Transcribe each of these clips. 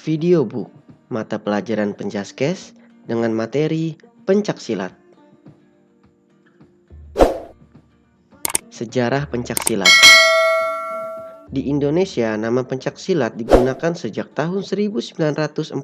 Videobook, mata pelajaran Pencaskes dengan materi pencaksilat. Sejarah pencaksilat. Di Indonesia, nama pencaksilat digunakan sejak tahun 1948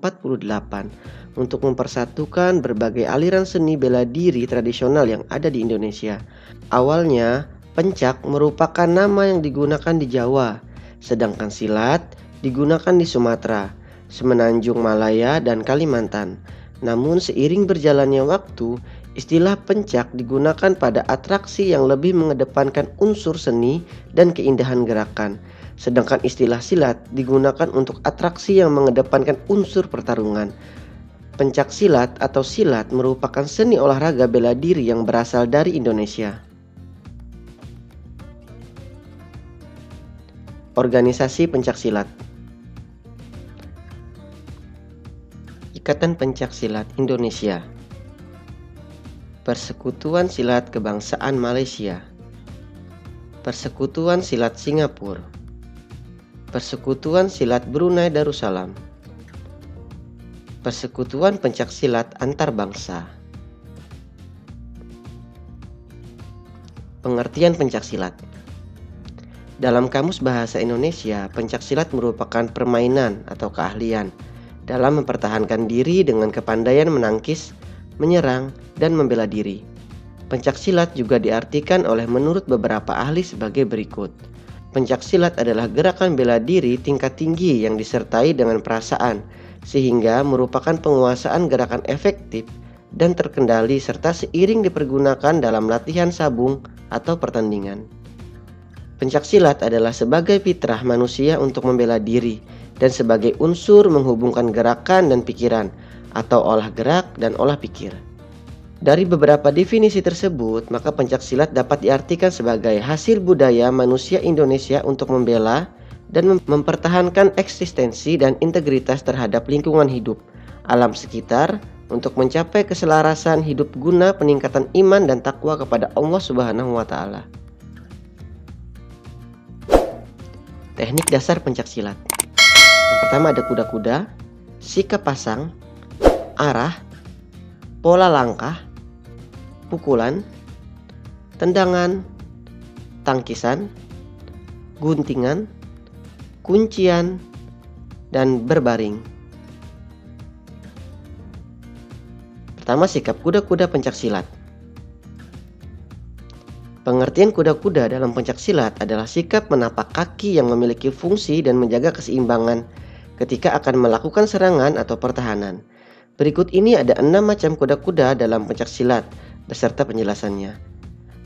untuk mempersatukan berbagai aliran seni bela diri tradisional yang ada di Indonesia. Awalnya, pencak merupakan nama yang digunakan di Jawa, sedangkan silat digunakan di Sumatera, Semenanjung Malaya, dan Kalimantan. Namun seiring berjalannya waktu, istilah pencak digunakan pada atraksi yang lebih mengedepankan unsur seni dan keindahan gerakan. Sedangkan istilah silat digunakan untuk atraksi yang mengedepankan unsur pertarungan. Pencak silat atau silat merupakan seni olahraga bela diri yang berasal dari Indonesia. Organisasi pencaksilat. Ikatan Pencaksilat Indonesia, Persekutuan Silat Kebangsaan Malaysia, Persekutuan Silat Singapura, Persekutuan Silat Brunei Darussalam, Persekutuan Pencaksilat Antarbangsa. Pengertian pencaksilat. Dalam Kamus Bahasa Indonesia, pencaksilat merupakan permainan atau keahlian dalam mempertahankan diri dengan kepandaian menangkis, menyerang, dan membela diri. Pencaksilat juga diartikan menurut beberapa ahli sebagai berikut. Pencaksilat adalah gerakan bela diri tingkat tinggi yang disertai dengan perasaan, sehingga merupakan penguasaan gerakan efektif dan terkendali serta seiring dipergunakan dalam latihan sabung atau pertandingan. Pencaksilat adalah sebagai fitrah manusia untuk membela diri dan sebagai unsur menghubungkan gerakan dan pikiran atau olah gerak dan olah pikir. Dari beberapa definisi tersebut, maka pencaksilat dapat diartikan sebagai hasil budaya manusia Indonesia untuk membela dan mempertahankan eksistensi dan integritas terhadap lingkungan hidup, alam sekitar, untuk mencapai keselarasan hidup guna peningkatan iman dan takwa kepada Allah Subhanahu wa Ta'ala. Teknik dasar pencaksilat. Yang pertama ada kuda-kuda, sikap pasang, arah, pola langkah, pukulan, tendangan, tangkisan, guntingan, kuncian, dan berbaring. Pertama, sikap kuda-kuda pencaksilat. Pengertian kuda-kuda dalam pencaksilat adalah sikap menapak kaki yang memiliki fungsi dan menjaga keseimbangan ketika akan melakukan serangan atau pertahanan. Berikut ini ada 6 macam kuda-kuda dalam pencaksilat beserta penjelasannya.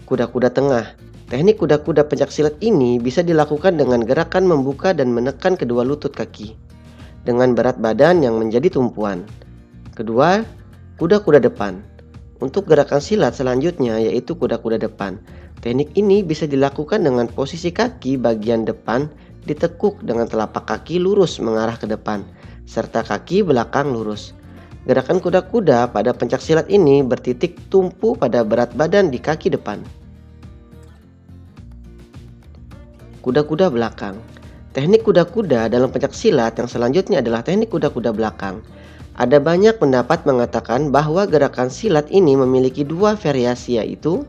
Kuda-kuda tengah. Teknik kuda-kuda pencaksilat ini bisa dilakukan dengan gerakan membuka dan menekan kedua lutut kaki dengan berat badan yang menjadi tumpuan. Kedua, kuda-kuda depan. Untuk gerakan silat selanjutnya yaitu kuda-kuda depan. Teknik ini bisa dilakukan dengan posisi kaki bagian depan ditekuk dengan telapak kaki lurus mengarah ke depan, serta kaki belakang lurus. Gerakan kuda-kuda pada pencaksilat ini bertitik tumpu pada berat badan di kaki depan. Kuda-kuda belakang. Teknik kuda-kuda dalam pencaksilat yang selanjutnya adalah teknik kuda-kuda belakang. Ada banyak pendapat mengatakan bahwa gerakan silat ini memiliki 2 variasi, yaitu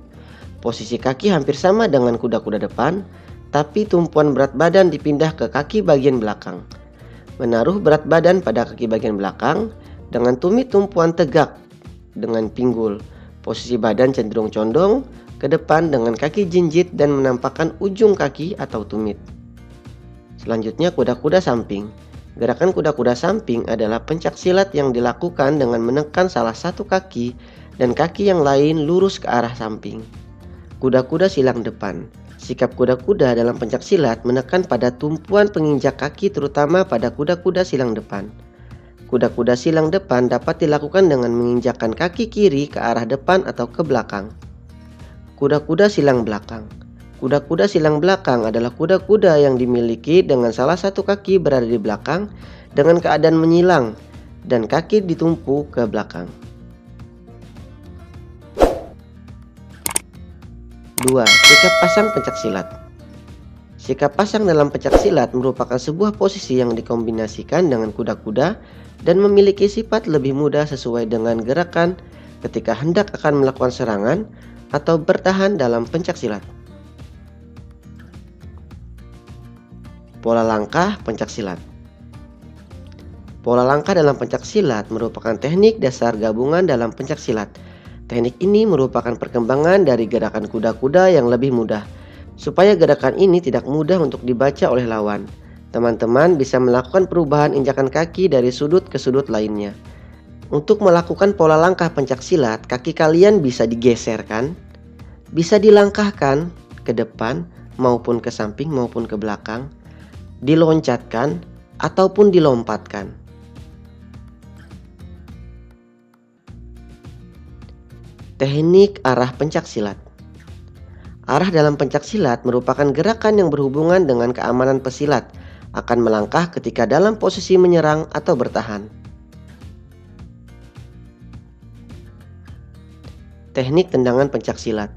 posisi kaki hampir sama dengan kuda-kuda depan, tapi tumpuan berat badan dipindah ke kaki bagian belakang. Menaruh berat badan pada kaki bagian belakang dengan tumit tumpuan tegak dengan pinggul. Posisi badan cenderung condong ke depan dengan kaki jinjit dan menampakkan ujung kaki atau tumit. Selanjutnya, kuda-kuda samping. Gerakan kuda-kuda samping adalah pencaksilat yang dilakukan dengan menekan salah satu kaki dan kaki yang lain lurus ke arah samping. Kuda-kuda silang depan. Sikap kuda-kuda dalam pencaksilat menekan pada tumpuan penginjak kaki terutama pada kuda-kuda silang depan. Kuda-kuda silang depan dapat dilakukan dengan menginjakkan kaki kiri ke arah depan atau ke belakang. Kuda-kuda silang belakang. Kuda-kuda silang belakang adalah kuda-kuda yang dimiliki dengan salah satu kaki berada di belakang dengan keadaan menyilang dan kaki ditumpu ke belakang. 2. Sikap pasang pencaksilat. Sikap pasang dalam pencaksilat merupakan sebuah posisi yang dikombinasikan dengan kuda-kuda dan memiliki sifat lebih mudah sesuai dengan gerakan ketika hendak akan melakukan serangan atau bertahan dalam pencaksilat. Pola langkah pencaksilat. Pola langkah dalam pencaksilat merupakan teknik dasar gabungan dalam pencaksilat. Teknik ini merupakan perkembangan dari gerakan kuda-kuda yang lebih mudah. Supaya gerakan ini tidak mudah untuk dibaca oleh lawan, teman-teman bisa melakukan perubahan injakan kaki dari sudut ke sudut lainnya. Untuk melakukan pola langkah pencaksilat, kaki kalian bisa digeserkan, bisa dilangkahkan ke depan maupun ke samping maupun ke belakang, diloncatkan ataupun dilompatkan. Teknik arah pencaksilat. Arah dalam pencaksilat merupakan gerakan yang berhubungan dengan keamanan pesilat, akan melangkah ketika dalam posisi menyerang atau bertahan. Teknik tendangan pencaksilat.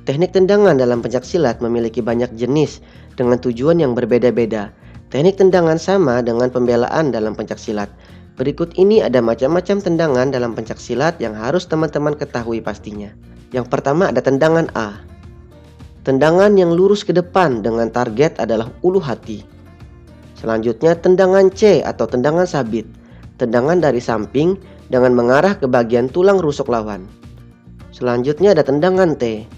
Teknik tendangan dalam pencaksilat memiliki banyak jenis dengan tujuan yang berbeda-beda. Teknik tendangan sama dengan pembelaan dalam pencaksilat. Berikut ini ada macam-macam tendangan dalam pencaksilat yang harus teman-teman ketahui pastinya. Yang pertama ada tendangan A. Tendangan yang lurus ke depan dengan target adalah ulu hati. Selanjutnya tendangan C atau tendangan sabit. Tendangan dari samping dengan mengarah ke bagian tulang rusuk lawan. Selanjutnya ada tendangan T.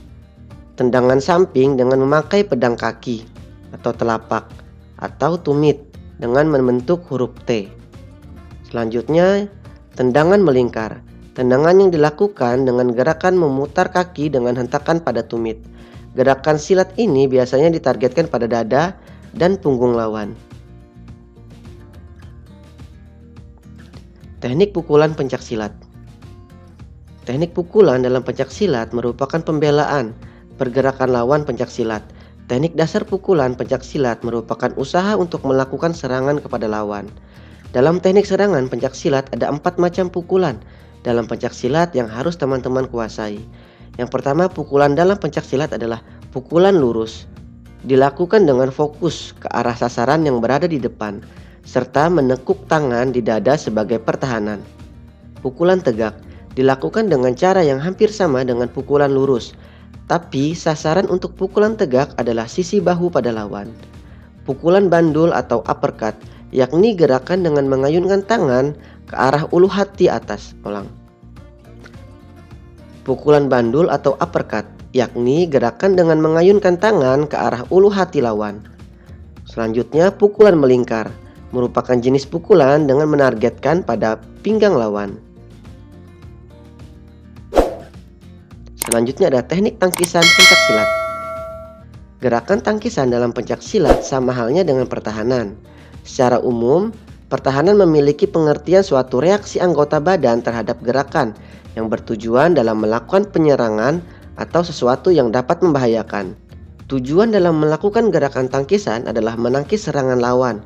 Tendangan samping dengan memakai pedang kaki atau telapak atau tumit dengan membentuk huruf T. Selanjutnya tendangan melingkar. Tendangan yang dilakukan dengan gerakan memutar kaki dengan hentakan pada tumit. Gerakan silat ini biasanya ditargetkan pada dada dan punggung lawan. Teknik pukulan pencaksilat. Teknik pukulan dalam pencaksilat merupakan pembelaan pergerakan lawan pencaksilat. Teknik dasar pukulan pencaksilat merupakan usaha untuk melakukan serangan kepada lawan. Dalam teknik serangan pencaksilat ada 4 macam pukulan dalam pencaksilat yang harus teman-teman kuasai. Yang pertama, pukulan dalam pencaksilat adalah pukulan lurus. Dilakukan dengan fokus ke arah sasaran yang berada di depan, serta menekuk tangan di dada sebagai pertahanan. Pukulan tegak dilakukan dengan cara yang hampir sama dengan pukulan lurus, tapi sasaran untuk pukulan tegak adalah sisi bahu pada lawan. Pukulan bandul atau uppercut, yakni gerakan dengan mengayunkan tangan ke arah ulu hati atas. Pukulan bandul atau uppercut, yakni gerakan dengan mengayunkan tangan ke arah ulu hati lawan. Selanjutnya, pukulan melingkar, merupakan jenis pukulan dengan menargetkan pada pinggang lawan. Selanjutnya ada teknik tangkisan pencaksilat. Gerakan tangkisan dalam pencaksilat sama halnya dengan pertahanan. Secara umum, pertahanan memiliki pengertian suatu reaksi anggota badan terhadap gerakan yang bertujuan dalam melakukan penyerangan atau sesuatu yang dapat membahayakan. Tujuan dalam melakukan gerakan tangkisan adalah menangkis serangan lawan,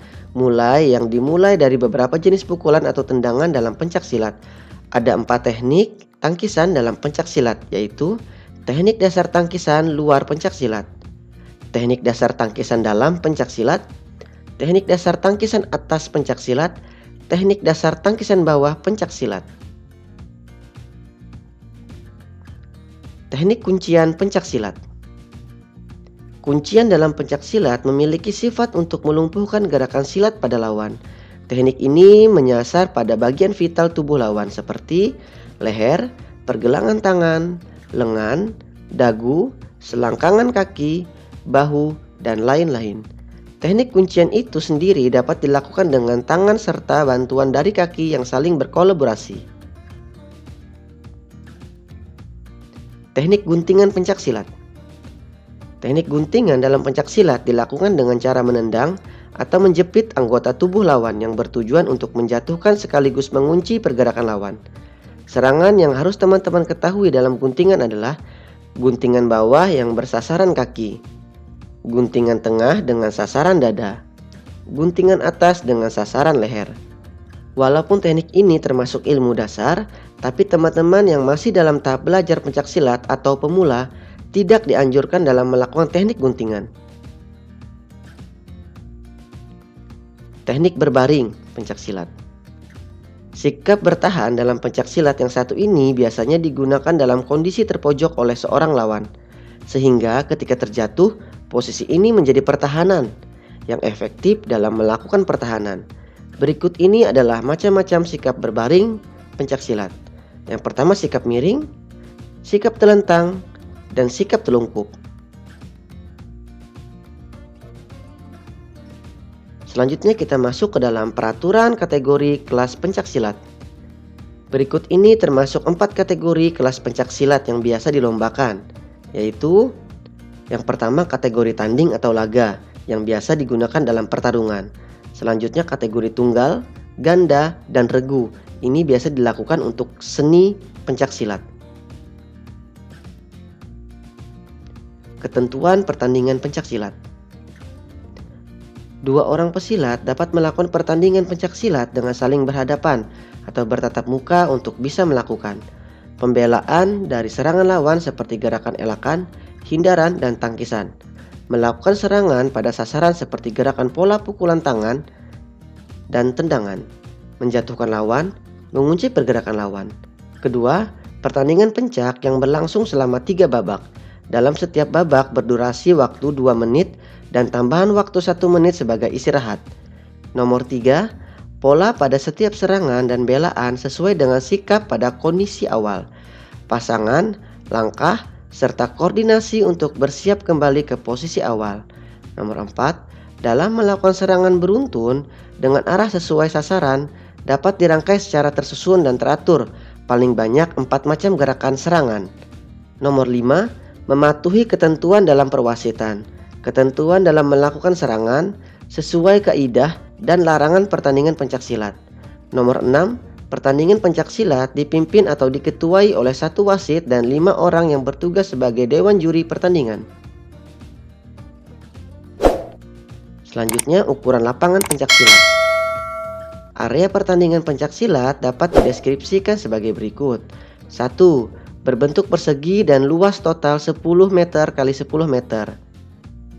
yang dimulai dari beberapa jenis pukulan atau tendangan dalam pencaksilat. Ada 4 teknik tangkisan dalam pencaksilat, yaitu teknik dasar tangkisan luar pencaksilat, teknik dasar tangkisan dalam pencaksilat, teknik dasar tangkisan atas pencaksilat, teknik dasar tangkisan bawah pencaksilat. Teknik kuncian pencaksilat. Kuncian dalam pencaksilat memiliki sifat untuk melumpuhkan gerakan silat pada lawan. Teknik ini menyasar pada bagian vital tubuh lawan seperti leher, pergelangan tangan, lengan, dagu, selangkangan kaki, bahu, dan lain-lain. Teknik kuncian itu sendiri dapat dilakukan dengan tangan serta bantuan dari kaki yang saling berkolaborasi. Teknik guntingan pencaksilat. Teknik guntingan dalam pencaksilat dilakukan dengan cara menendang atau menjepit anggota tubuh lawan yang bertujuan untuk menjatuhkan sekaligus mengunci pergerakan lawan. Serangan yang harus teman-teman ketahui dalam guntingan adalah guntingan bawah yang bersasaran kaki, guntingan tengah dengan sasaran dada, guntingan atas dengan sasaran leher. Walaupun teknik ini termasuk ilmu dasar, tapi teman-teman yang masih dalam tahap belajar pencaksilat atau pemula tidak dianjurkan dalam melakukan teknik guntingan. Teknik berbaring pencaksilat. Sikap bertahan dalam pencaksilat yang satu ini biasanya digunakan dalam kondisi terpojok oleh seorang lawan, sehingga ketika terjatuh, posisi ini menjadi pertahanan yang efektif dalam melakukan pertahanan. Berikut ini adalah macam-macam sikap berbaring pencaksilat. Yang pertama, sikap miring, sikap telentang, dan sikap telungkup. Selanjutnya kita masuk ke dalam peraturan kategori kelas pencaksilat. Berikut ini termasuk 4 kategori kelas pencaksilat yang biasa dilombakan, yaitu yang pertama kategori tanding atau laga yang biasa digunakan dalam pertarungan. Selanjutnya kategori tunggal, ganda, dan regu. Ini biasa dilakukan untuk seni pencaksilat. Ketentuan pertandingan pencaksilat. Dua orang pesilat dapat melakukan pertandingan pencaksilat dengan saling berhadapan atau bertatap muka untuk bisa melakukan pembelaan dari serangan lawan seperti gerakan elakan, hindaran, dan tangkisan. Melakukan serangan pada sasaran seperti gerakan pola pukulan tangan dan tendangan. Menjatuhkan lawan, mengunci pergerakan lawan. Kedua, pertandingan pencak yang berlangsung selama 3 babak. Dalam setiap babak berdurasi waktu 2 menit dan tambahan waktu 1 menit sebagai istirahat. Nomor 3, pola pada setiap serangan dan belaan sesuai dengan sikap pada kondisi awal, pasangan, langkah, serta koordinasi untuk bersiap kembali ke posisi awal. Nomor 4, dalam melakukan serangan beruntun dengan arah sesuai sasaran dapat dirangkai secara tersusun dan teratur, paling banyak 4 macam gerakan serangan. Nomor 5, mematuhi ketentuan dalam perwasitan. Ketentuan dalam melakukan serangan sesuai kaidah dan larangan pertandingan pencaksilat. Nomor 6, pertandingan pencaksilat dipimpin atau diketuai oleh 1 wasit dan 5 orang yang bertugas sebagai dewan juri pertandingan. Selanjutnya, ukuran lapangan pencaksilat. Area pertandingan pencaksilat dapat dideskripsikan sebagai berikut. 1. Berbentuk persegi dan luas total 10 meter x 10 meter.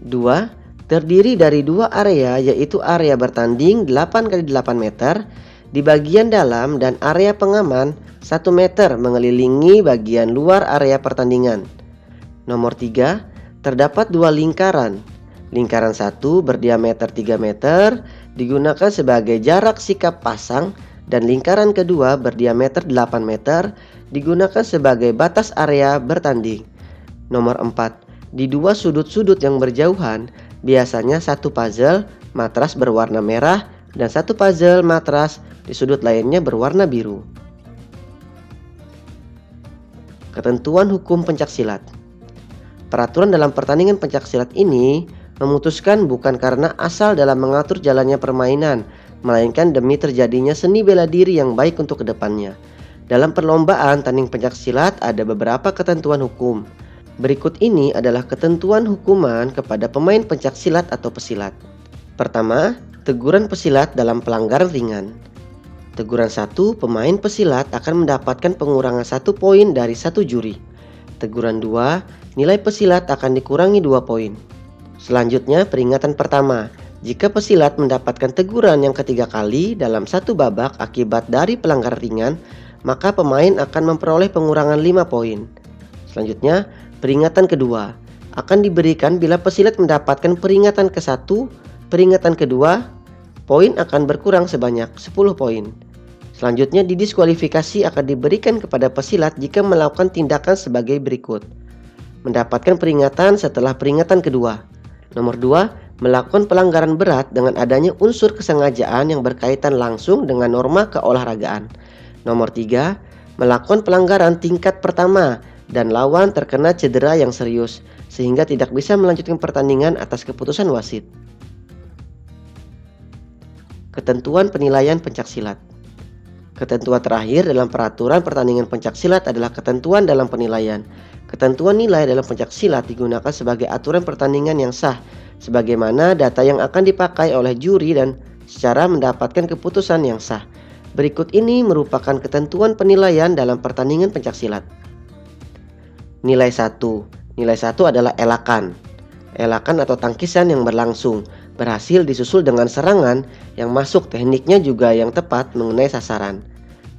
2. Terdiri dari 2 area, yaitu area bertanding 8 x 8 meter di bagian dalam dan area pengaman 1 meter mengelilingi bagian luar area pertandingan. Nomor 3, terdapat 2 lingkaran. Lingkaran 1 berdiameter 3 meter digunakan sebagai jarak sikap pasang dan lingkaran kedua berdiameter 8 meter digunakan sebagai batas area bertanding. Nomor 4, di 2 sudut-sudut yang berjauhan biasanya 1 puzzle matras berwarna merah dan 1 puzzle matras di sudut lainnya berwarna biru. Ketentuan hukum pencaksilat. Peraturan dalam pertandingan pencaksilat ini memutuskan bukan karena asal dalam mengatur jalannya permainan, melainkan demi terjadinya seni bela diri yang baik untuk kedepannya. Dalam perlombaan tanding pencaksilat ada beberapa ketentuan hukum. Berikut ini adalah ketentuan hukuman kepada pemain pencaksilat atau pesilat. Pertama, teguran pesilat dalam pelanggaran ringan. Teguran 1, pemain pesilat akan mendapatkan pengurangan 1 poin dari 1 juri. Teguran 2, nilai pesilat akan dikurangi 2 poin. Selanjutnya, peringatan pertama. Jika pesilat mendapatkan teguran yang ketiga kali dalam 1 babak akibat dari pelanggaran ringan, maka pemain akan memperoleh pengurangan 5 poin. Selanjutnya, peringatan kedua akan diberikan bila pesilat mendapatkan peringatan ke-1, peringatan kedua, poin akan berkurang sebanyak 10 poin. Selanjutnya, didiskualifikasi akan diberikan kepada pesilat jika melakukan tindakan sebagai berikut. Mendapatkan peringatan setelah peringatan kedua. Nomor 2, melakukan pelanggaran berat dengan adanya unsur kesengajaan yang berkaitan langsung dengan norma keolahragaan. Nomor 3, melakukan pelanggaran tingkat pertama dan lawan terkena cedera yang serius sehingga tidak bisa melanjutkan pertandingan atas keputusan wasit. Ketentuan penilaian pencaksilat. Ketentuan terakhir dalam peraturan pertandingan pencaksilat adalah ketentuan dalam penilaian. Ketentuan nilai dalam pencaksilat digunakan sebagai aturan pertandingan yang sah, sebagaimana data yang akan dipakai oleh juri dan secara mendapatkan keputusan yang sah. Berikut ini merupakan ketentuan penilaian dalam pertandingan pencaksilat. Nilai 1. Nilai 1 adalah elakan. Elakan atau tangkisan yang berlangsung. berhasil disusul dengan serangan yang masuk tekniknya juga yang tepat mengenai sasaran.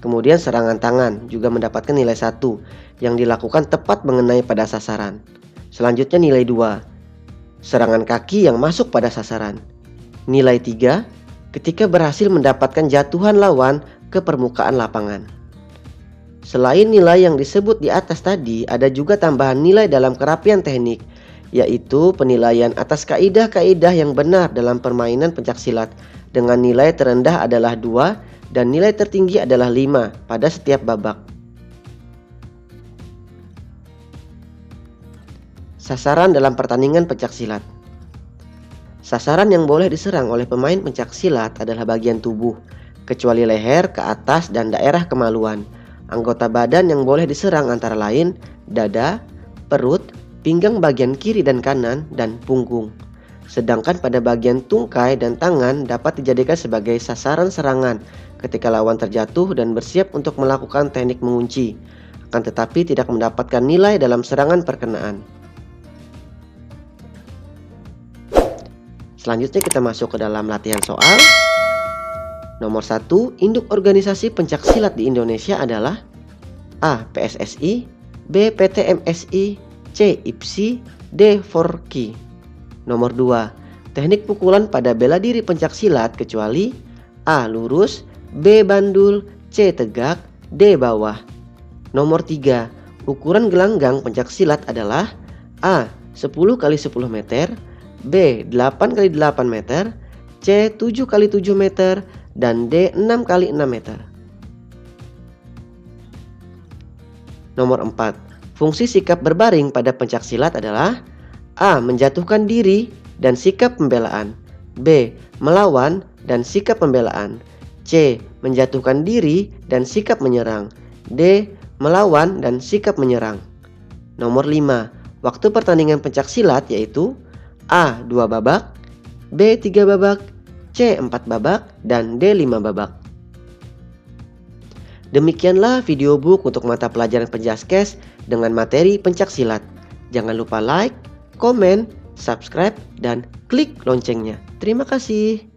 Kemudian serangan tangan juga mendapatkan nilai 1 yang dilakukan tepat mengenai pada sasaran. Selanjutnya nilai 2, serangan kaki yang masuk pada sasaran. Nilai 3, ketika berhasil mendapatkan jatuhan lawan ke permukaan lapangan. Selain nilai yang disebut di atas tadi, ada juga tambahan nilai dalam kerapian teknik, yaitu penilaian atas kaidah-kaidah yang benar dalam permainan pencaksilat dengan nilai terendah adalah 2 dan nilai tertinggi adalah 5 pada setiap babak. Sasaran dalam pertandingan pencaksilat. Sasaran yang boleh diserang oleh pemain pencaksilat adalah bagian tubuh, kecuali leher, ke atas, dan daerah kemaluan. Anggota badan yang boleh diserang antara lain dada, perut, pinggang bagian kiri dan kanan, dan punggung. Sedangkan pada bagian tungkai dan tangan dapat dijadikan sebagai sasaran serangan ketika lawan terjatuh dan bersiap untuk melakukan teknik mengunci, akan tetapi tidak mendapatkan nilai dalam serangan perkenaan. Selanjutnya kita masuk ke dalam latihan soal. Nomor 1, induk organisasi pencaksilat di Indonesia adalah A. PSSI, B. PTMSI, C. IPSI, D. Forki. Nomor 2, teknik pukulan pada bela diri pencaksilat kecuali A. Lurus, B. Bandul, C. Tegak, D. Bawah. Nomor 3, ukuran gelanggang pencaksilat adalah A. 10 x 10 meter, B. 8 x 8 meter, C. 7 x 7 meter, dan D. 6 x 6 meter. Nomor 4, fungsi sikap berbaring pada pencaksilat adalah A. Menjatuhkan diri dan sikap pembelaan, B. Melawan dan sikap pembelaan, C. Menjatuhkan diri dan sikap menyerang, D. Melawan dan sikap menyerang. Nomor 5, waktu pertandingan pencaksilat yaitu A. 2 babak, B. 3 babak, C. 4 babak, dan D. 5 babak. Demikianlah video book untuk mata pelajaran Penjaskes dengan materi pencaksilat. Jangan lupa like, komen, subscribe, dan klik loncengnya. Terima kasih.